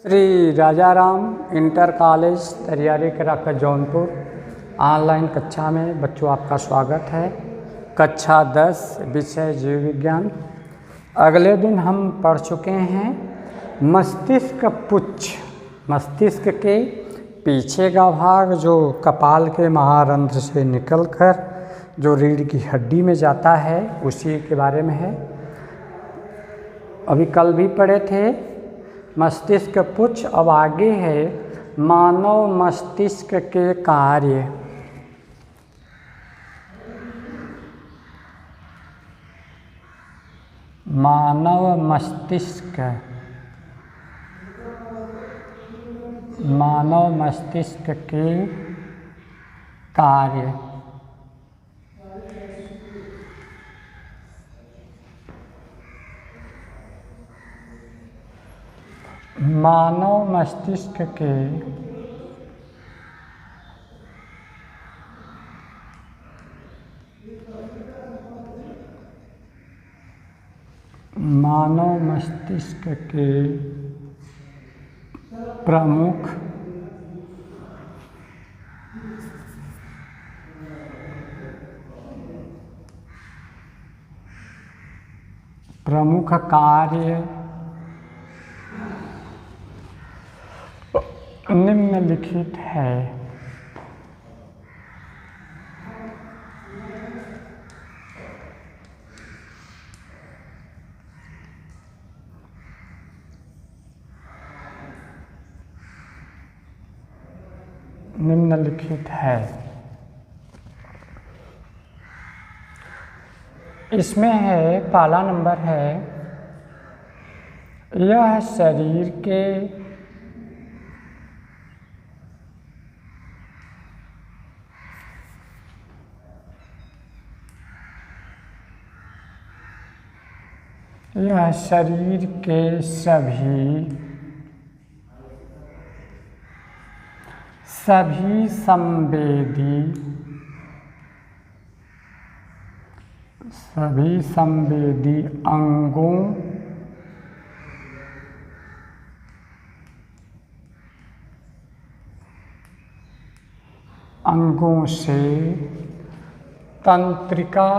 Shri Rajaram inter college Tariyari करा Jaunpur online कक्षा में बच्चों आपका स्वागत है। कक्षा 10 विषय जीव विज्ञान। अगले दिन हम पढ़ चुके हैं मस्तिष्क पुच्छ। मस्तिष्क के पीछे का भाग जो कपाल के महारंध्र से निकलकर जो रीढ़ की हड्डी में जाता है उसी के बारे में है। अभी कल भी पढ़े थे मस्तिष्क पुच्छ। अब आगे है मानव मस्तिष्क के कार्य। मानव मस्तिष्क के कार्य। मानव मस्तिष्क के प्रमुख कार्य निम्नलिखित है। इसमें है पहला नंबर है यह शरीर के सभी संवेदी अंगों से तंत्रिका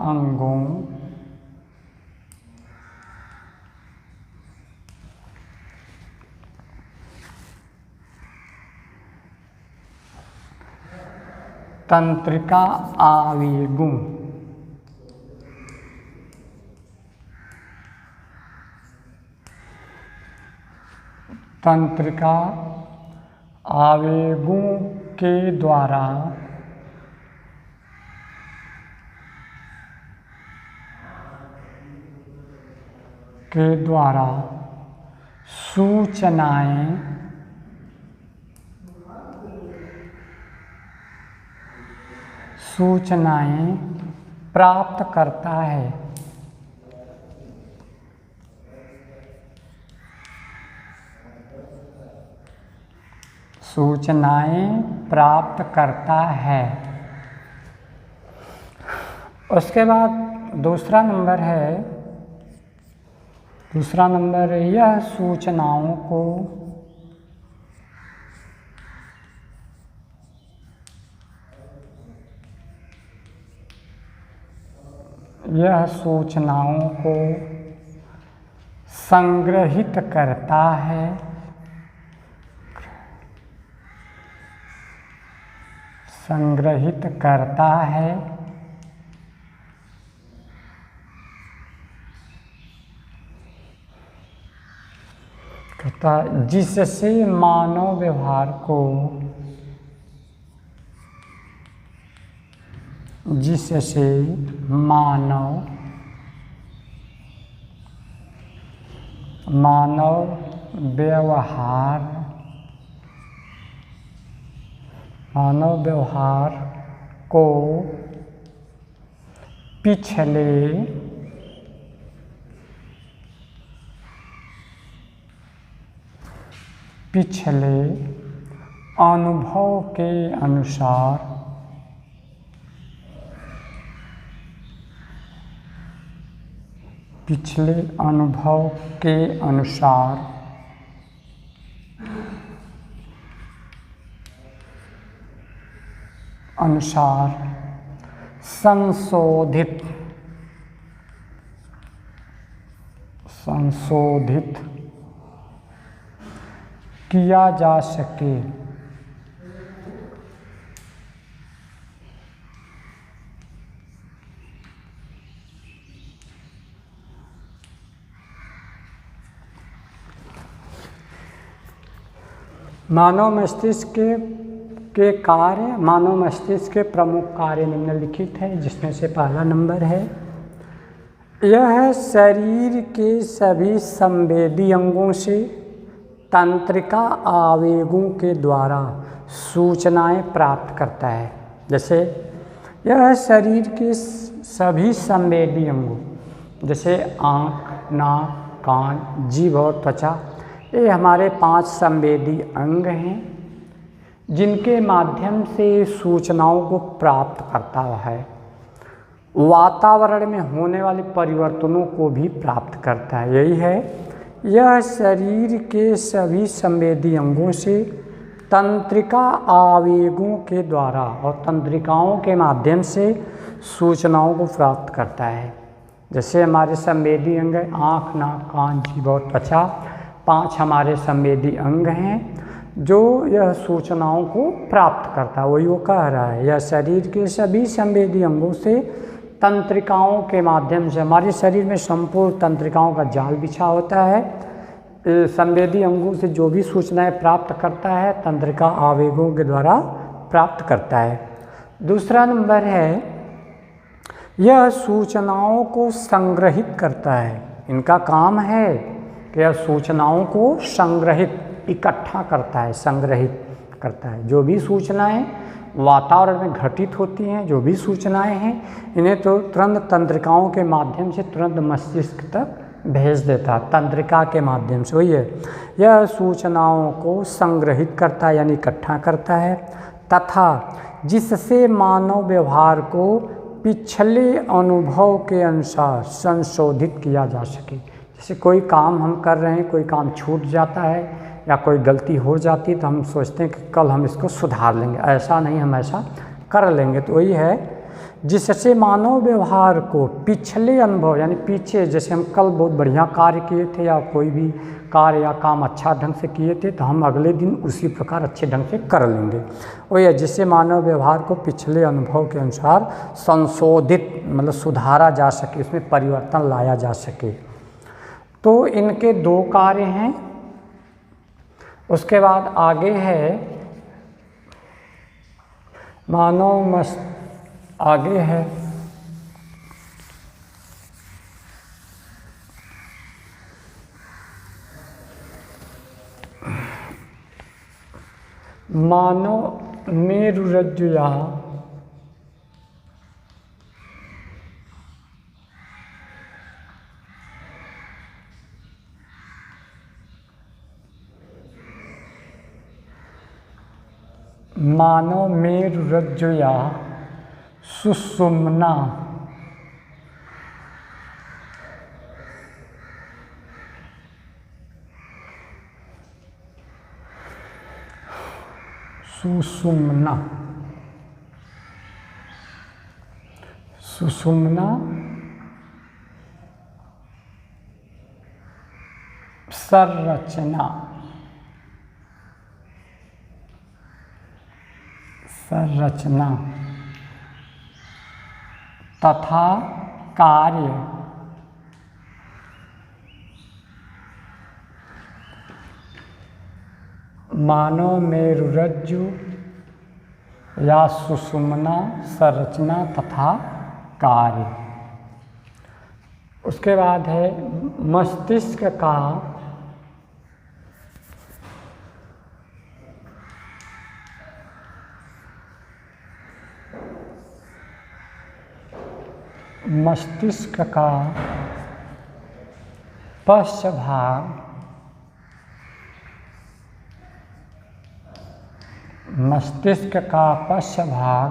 अंगों तंत्रिका आवेगों के द्वारा सूचनाएं प्राप्त करता है। उसके बाद दूसरा नंबर यह सूचनाओं को संग्रहित करता है। जिससे मानव व्यवहार को मानव व्यवहार को पिछले अनुभव के अनुसार पिछले अनुभव के अनुसार संशोधित किया जा सके। मानव मस्तिष्क के कार्य, मानव मस्तिष्क के प्रमुख कार्य निम्नलिखित हैं, जिसमें से पहला नंबर है, यह शरीर के सभी संवेदी अंगों से तंत्रिका आवेगों के द्वारा सूचनाएं प्राप्त करता है। जैसे यह शरीर के सभी संवेदी अंगों, जैसे आँख, नाक, कान, जीभ और त्वचा, ये हमारे 5 संवेदी अंग हैं, जिनके माध्यम से सूचनाओं को प्राप्त करता है। वातावरण में होने वाले परिवर्तनों को भी प्राप्त करता है। यही है, यह शरीर के सभी संवेदी अंगों से तंत्रिका आवेगों के द्वारा और तंत्रिकाओं के माध्यम से सूचनाओं को प्राप्त करता है। जैसे हमारे संवेदी अंग आँख, नाक, कान, जीभ और त्वचा, 5 हमारे संवेदी अंग हैं जो यह सूचनाओं को प्राप्त करता है। वही वो कह रहा है, यह शरीर के सभी संवेदी अंगों से तंत्रिकाओं के माध्यम से, हमारे शरीर में संपूर्ण तंत्रिकाओं का जाल बिछा होता है। संवेदी अंगों से जो भी सूचनाएं प्राप्त करता है, तंत्रिका आवेगों के द्वारा प्राप्त करता है। दूसरा नंबर है, यह सूचनाओं को संग्रहित करता है। इनका काम है कि यह सूचनाओं को संग्रहित, इकट्ठा करता है, संग्रहित करता है। जो भी सूचनाएं वातावरण में घटित होती हैं, जो भी सूचनाएं हैं, इन्हें तो तुरंत तंत्रिकाओं के माध्यम से तुरंत मस्तिष्क तक भेज देता है, तंत्रिका के माध्यम से। वही है, यह सूचनाओं को संग्रहित करता है यानी इकट्ठा करता है, तथा जिससे मानव व्यवहार को पिछले अनुभव के अनुसार संशोधित किया जा सके। जैसे कोई काम हम कर रहे हैं, कोई काम छूट जाता है या कोई गलती हो जाती है, तो हम सोचते हैं कि कल हम इसको सुधार लेंगे, ऐसा नहीं, हम ऐसा कर लेंगे। तो वही है, जिससे मानव व्यवहार को पिछले अनुभव यानी पीछे, जैसे हम कल बहुत बढ़िया कार्य किए थे या कोई भी कार्य या काम अच्छा ढंग से किए थे, तो हम अगले दिन उसी प्रकार अच्छे ढंग से कर लेंगे। वही है, जिससे मानव व्यवहार को पिछले अनुभव के अनुसार संशोधित, मतलब सुधारा जा सके, इसमें परिवर्तन लाया जा सके। तो इनके 2 कार्य हैं। उसके बाद आगे है आगे है मानव मेरुरज्जु या मानव मेरुरज्जु या सुषुम्ना संरचना तथा कार्य मानव मेरुरज्जु या सुषुम्ना संरचना तथा कार्य। उसके बाद है मस्तिष्क का पश्च भाग मस्तिष्क का पश्च भाग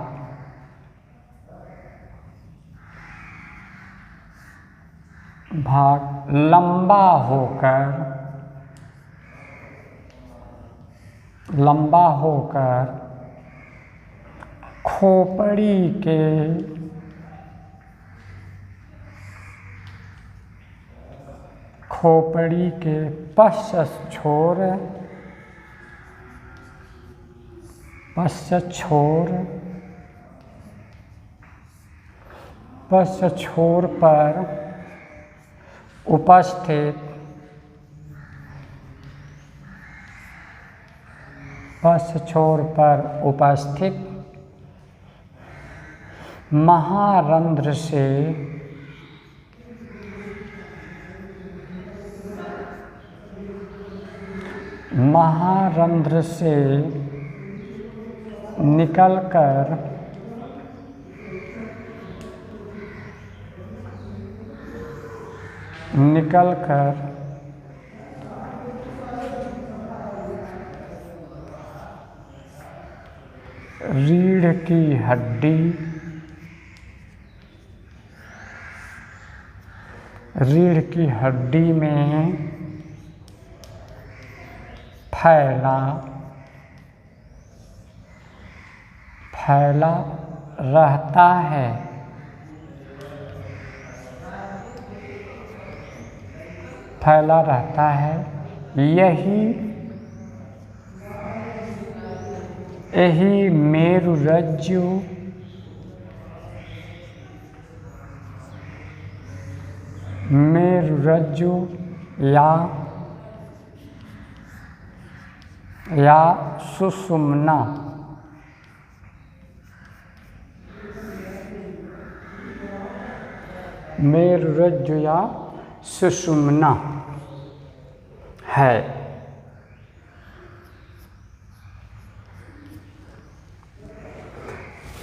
भाग लंबा होकर खोपड़ी के पश्च छोर पर उपस्थित महारंध्र से निकलकर रीढ़ की हड्डी में फैला रहता है। यही मेरुरज्जु या सुषुम्ना है।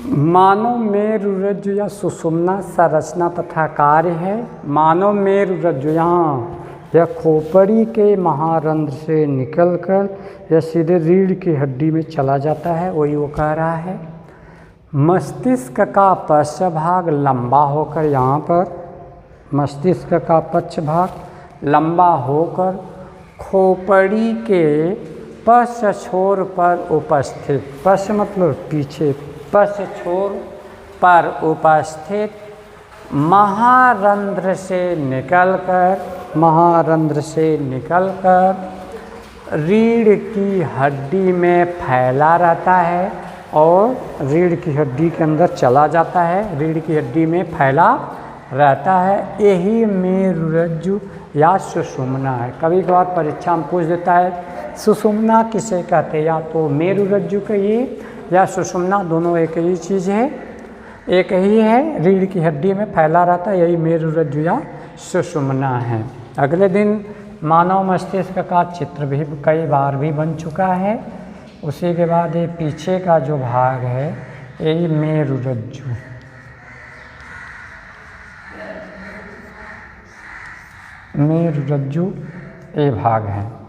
मानव मेरुरज्जु या सुषुम्ना संरचना तथा कार्य है। मानव मेरुरज्जु यह खोपड़ी के महारंध्र से निकलकर यह सीधे रीढ़ की हड्डी में चला जाता है, वही वो कह रहा है। मस्तिष्क का पश्च भाग लंबा होकर, यहाँ पर मस्तिष्क का पश्च भाग लंबा होकर खोपड़ी के पश्च छोर पर उपस्थित, पश्च मतलब पीछे, पश्च छोर पर उपस्थित महारंध्र से निकलकर रीढ़ की हड्डी में फैला रहता है और रीढ़ की हड्डी के अंदर चला जाता है, रीढ़ की हड्डी में फैला रहता है। यही मेरुरज्जु या सुषुम्ना है। कभी कभार परीक्षा में पूछ देता है सुषुम्ना किसे कहते हैं, या तो मेरुरज्जु कहिए या सुषुम्ना, दोनों एक ही चीज़ है, एक ही है, रीढ़ की हड्डी में फैला रहता है, यही मेरुरज्जु या सुषुम्ना है। अगले दिन मानव मस्तिष्क का चित्र भी कई बार भी बन चुका है। उसी के बाद ये पीछे का जो भाग है यही मेरुरज्जु ये भाग है।